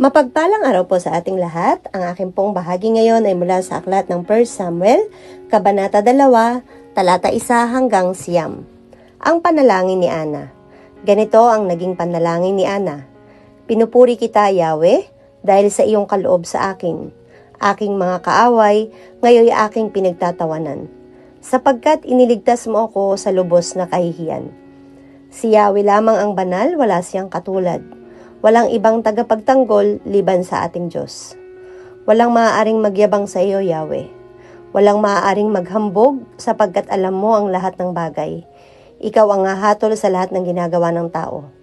Mapagpalang araw po sa ating lahat. Ang aking pong bahagi ngayon ay mula sa aklat ng 1 Samuel, Kabanata 2, talata 1 hanggang 9. Ang panalangin ni Ana. Ganito ang naging panalangin ni Ana. Pinupuri kita, Yahweh, dahil sa iyong kaloob sa akin. Aking mga kaaway, ngayon aking pinagtatawanan. Sapagkat iniligtas mo ako sa lubos na kahihiyan. Si Yahweh lamang ang banal, wala siyang katulad. Walang ibang tagapagtanggol liban sa ating Diyos. Walang maaaring magyabang sa iyo, Yahweh. Walang maaaring maghambog sapagkat alam mo ang lahat ng bagay. Ikaw ang hahatol sa lahat ng ginagawa ng tao.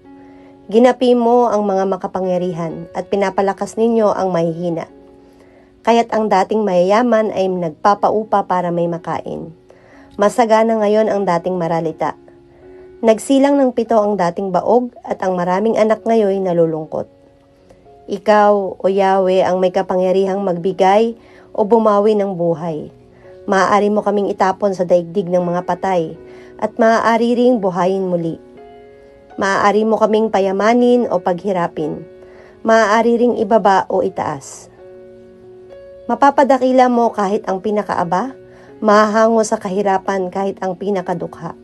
Ginapi mo ang mga makapangyarihan at pinapalakas ninyo ang mahihina. Kaya't ang dating mayayaman ay nagpapaupa para may makain. Masagana ngayon ang dating maralita. Nagsilang ng 7 ang dating baog at ang maraming anak ngayon nalulungkot. Ikaw, O Yahweh, ang may kapangyarihang magbigay o bumawi ng buhay. Maaari mo kaming itapon sa daigdig ng mga patay at maaari ring buhayin muli. Maaari mo kaming payamanin o paghirapin. Maaari ring ibaba o itaas. Mapapadakila mo kahit ang pinakaaba, mahahango sa kahirapan kahit ang pinakadukha.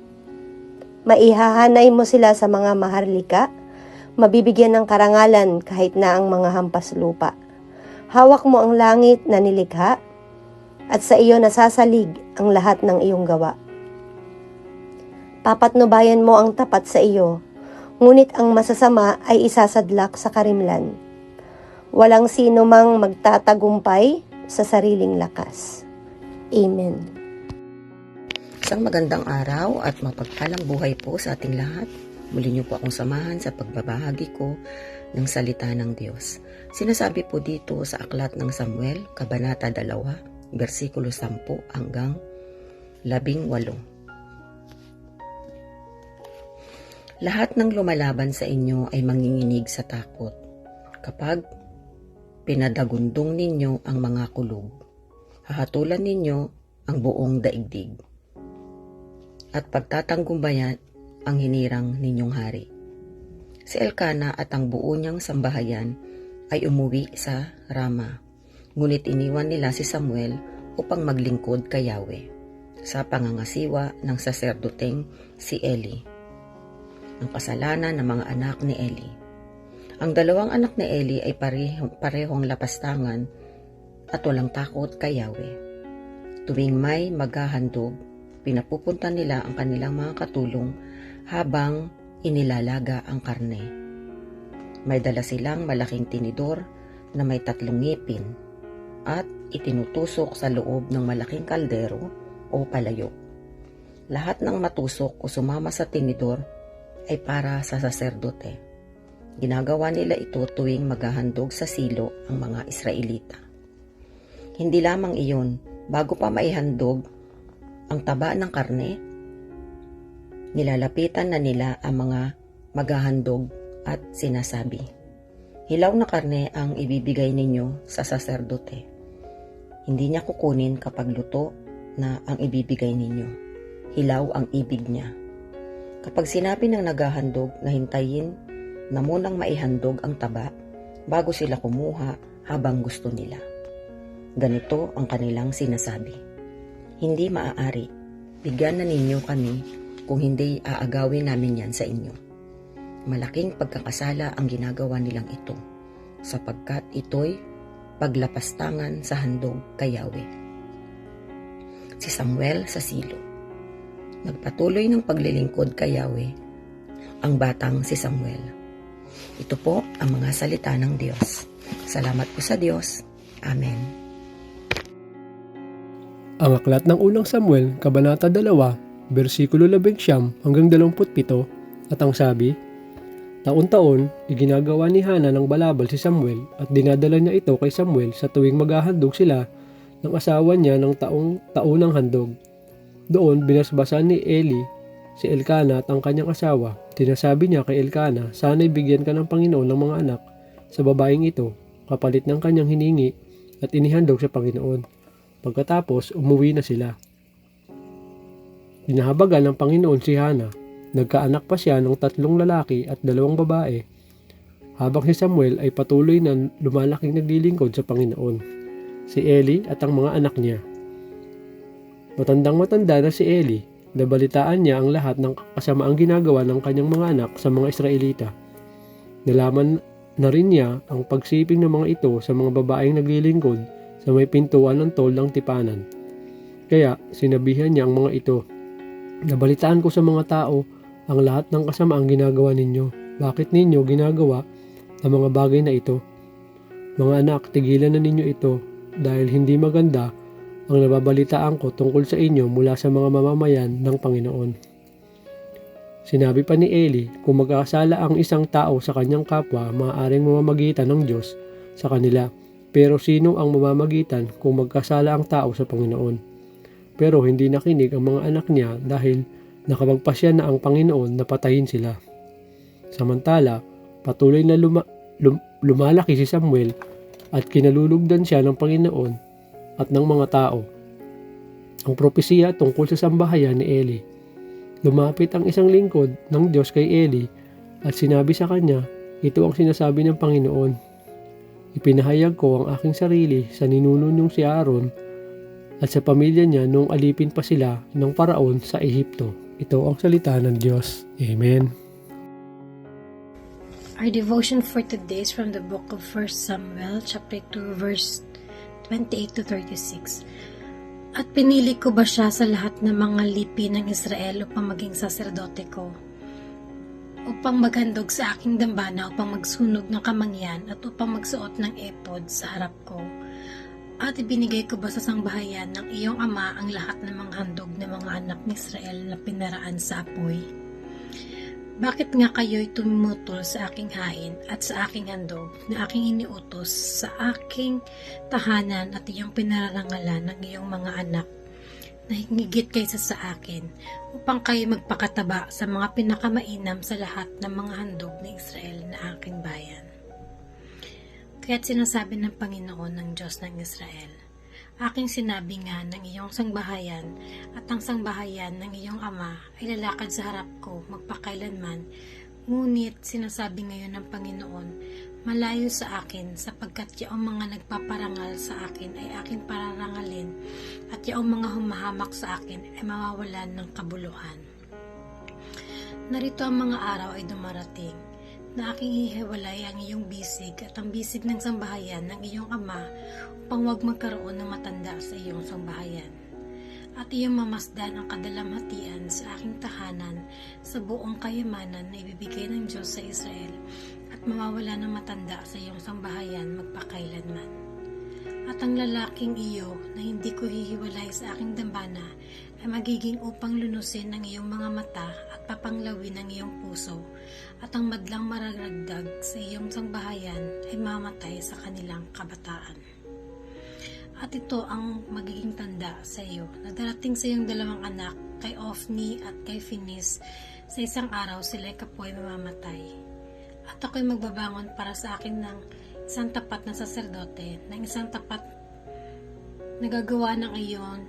Maihahanay mo sila sa mga maharlika, mabibigyan ng karangalan kahit na ang mga hampas lupa. Hawak mo ang langit na nilikha, at sa iyo nasasalig ang lahat ng iyong gawa. Papatnubayan mo ang tapat sa iyo, ngunit ang masasama ay isasadlak sa karimlan. Walang sino mang magtatagumpay sa sariling lakas. Amen. Isang magandang araw at mapagpalang buhay po sa ating lahat. Muli niyo po akong samahan sa pagbabahagi ko ng salita ng Diyos. Sinasabi po dito sa aklat ng Samuel, Kabanata 2, versikulo 10 hanggang 18. Lahat ng lumalaban sa inyo ay manginginig sa takot kapag pinadagundong ninyo ang mga kulog. Hahatulan ninyo ang buong daigdig at pagtatanggumpayan ang hinirang ninyong hari. Si Elkana at ang buo niyang sambahayan ay umuwi sa Rama, ngunit iniwan nila si Samuel upang maglingkod kay Yahweh sa pangangasiwa ng saserdoteng si Eli. Ang kasalanan ng mga anak ni Eli. Ang 2 anak ni Eli ay parehong lapastangan at walang takot kay Yahweh. Tuwing may maghahandog, pinapupunta nila ang kanilang mga katulong habang inilalaga ang karne. May dala silang malaking tinidor na may 3 ngipin at itinutusok sa loob ng malaking kaldero o palayok. Lahat ng matusok o sumama sa tinidor ay para sa saserdote. Ginagawa nila ito tuwing maghahandog sa silo ang mga Israelita. Hindi lamang iyon, bago pa maihandog ang taba ng karne, nilalapitan na nila ang mga maghahandog at sinasabi, hilaw na karne ang ibibigay ninyo sa saserdote. Hindi niya kukunin kapag luto na ang ibibigay ninyo. Hilaw ang ibig niya. Kapag sinabi ng naghahandog na hintayin na munang maihandog ang taba bago sila kumuha habang gusto nila. Ganito ang kanilang sinasabi. Hindi maaari. Bigyan na ninyo kami kung hindi aagawin namin yan sa inyo. Malaking pagkakasala ang ginagawa nilang ito sapagkat ito'y paglapastangan sa handog kay Yahweh. Si Samuel sa silo. Nagpatuloy ng paglilingkod kay Yahweh ang batang si Samuel. Ito po ang mga salita ng Diyos. Salamat po sa Diyos. Amen. Ang aklat ng unang Samuel, Kabanata 2, versikulo 11 hanggang 27, at ang sabi, taon-taon, iginagawa ni Hana ng balabal si Samuel at dinadala niya ito kay Samuel sa tuwing maghahandog sila ng asawa niya ng taunang handog. Doon, binasbasan ni Eli si Elkana at ang kanyang asawa. Sinasabi niya kay Elkana, sana'y bigyan ka ng Panginoon ng mga anak sa babaeng ito, kapalit ng kanyang hiningi at inihandog sa Panginoon. Pagkatapos, umuwi na sila. Dinahabagan ng Panginoon si Hana. Nagkaanak pa siya ng 3 lalaki at 2 babae. habang si Samuel ay patuloy na lumalaking naglilingkod sa Panginoon. Si Eli at ang mga anak niya. Matandang-matanda na si Eli, nabalitaan niya ang lahat ng kasamaang ginagawa ng kanyang mga anak sa mga Israelita. Nalaman na rin niya ang pagsiping ng mga ito sa mga babaeng naglilingkod sa may pintuan ng toldang tipanan. Kaya sinabihan niya ang mga ito, "Nabalitaan ko sa mga tao ang lahat ng kasamaang ginagawa ninyo. Bakit ninyo ginagawa ang mga bagay na ito? Mga anak, tigilan na ninyo ito dahil hindi maganda ang nababalitaan ko tungkol sa inyo mula sa mga mamamayan ng Panginoon." Sinabi pa ni Eli, kung magkakasala ang isang tao sa kanyang kapwa, maaaring mamamagitan ng Diyos sa kanila. Pero sino ang mamamagitan kung magkasala ang tao sa Panginoon? Pero hindi nakinig ang mga anak niya dahil nakapagpasya na ang Panginoon na patayin sila. Samantala, patuloy na lumalaki si Samuel at kinalulugdan siya ng Panginoon at ng mga tao. Ang propesiya tungkol sa sambahayan ni Eli. Lumapit ang isang lingkod ng Diyos kay Eli at sinabi sa kanya, "Ito ang sinasabi ng Panginoon. Ipinahayag ko ang aking sarili sa ninuno niyong si Aaron at sa pamilya niya noong alipin pa sila ng Paraon sa Ehipto." Ito ang salita ng Diyos. Amen. Our devotion for today is from the book of 1 Samuel, chapter 2, verse 28 to 36. At pinili ko ba siya sa lahat ng mga lipi ng Israel upang maging saserdote ko? Upang maghandog sa aking dambana, upang magsunog ng kamangyan, at upang magsuot ng epod sa harap ko? At ibinigay ko ba sa sangbahayan ng iyong ama ang lahat ng mga handog ng mga anak ni Israel na pinaraan sa apoy? Bakit nga kayo'y tumutol sa aking hain at sa aking handog na aking iniutos sa aking tahanan at iyong pinararangalan ng iyong mga anak na hingigit kaysa sa akin upang kayo magpakataba sa mga pinakamainam sa lahat ng mga handog ni Israel na aking bayan? Kaya't sinasabi ng Panginoon ng Diyos ng Israel, aking sinabi nga ng iyong sangbahayan at ang sangbahayan ng iyong ama ay lalakad sa harap ko magpakailanman, ngunit sinasabi ngayon ng Panginoon, malayo sa akin sapagkat yaong mga nagpaparangal sa akin ay aking pararangalin at yaong mga humahamak sa akin ay mawawalan ng kabuluhan. Narito ang mga araw ay dumarating na aking hihiwalay ang iyong bisig at ang bisig ng sambahayan ng iyong ama upang huwag magkaroon ng matanda sa iyong sambahayan. At iyong mamasdan ang kadalamhatian sa aking tahanan sa buong kayamanan na ibibigay ng Diyos sa Israel at mawawala ng matanda sa iyong sambahayan magpakailanman. At ang lalaking iyo na hindi ko hihiwalay sa aking dambana ay magiging upang lunusin ang iyong mga mata at papanglawin ang iyong puso, at ang madlang mararagdag sa iyong sangbahayan ay mamatay sa kanilang kabataan. At ito ang magiging tanda sa iyo na darating sa iyong dalawang anak, kay Ofni at kay Finis, sa isang araw sila'y kapoy mamamatay. At ako'y magbabangon para sa akin ng isang tapat na saserdote, ng isang tapat na gagawa ng iyon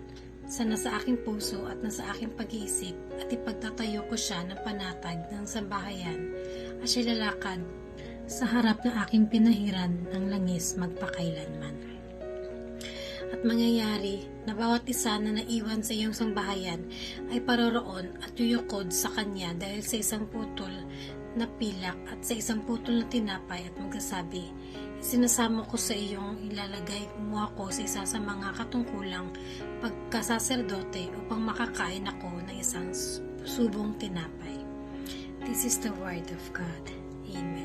sa nasa aking puso at nasa aking pag-iisip, at ipagtatayo ko siya ng panatag ng sambahayan at siya lalakad sa harap ng aking pinahiran ng langis magpakailanman. At mangyayari na bawat isa na naiwan sa iyong sambahayan ay paroroon at yuyukod sa kanya dahil sa isang putol na pilak at sa isang putol na tinapay, at magsasabi, sinasamo ko sa iyong ilalagay mo ako sa isa sa mga katungkulang pagkasaserdote upang makakain ako ng isang subong tinapay. This is the word of God. Amen.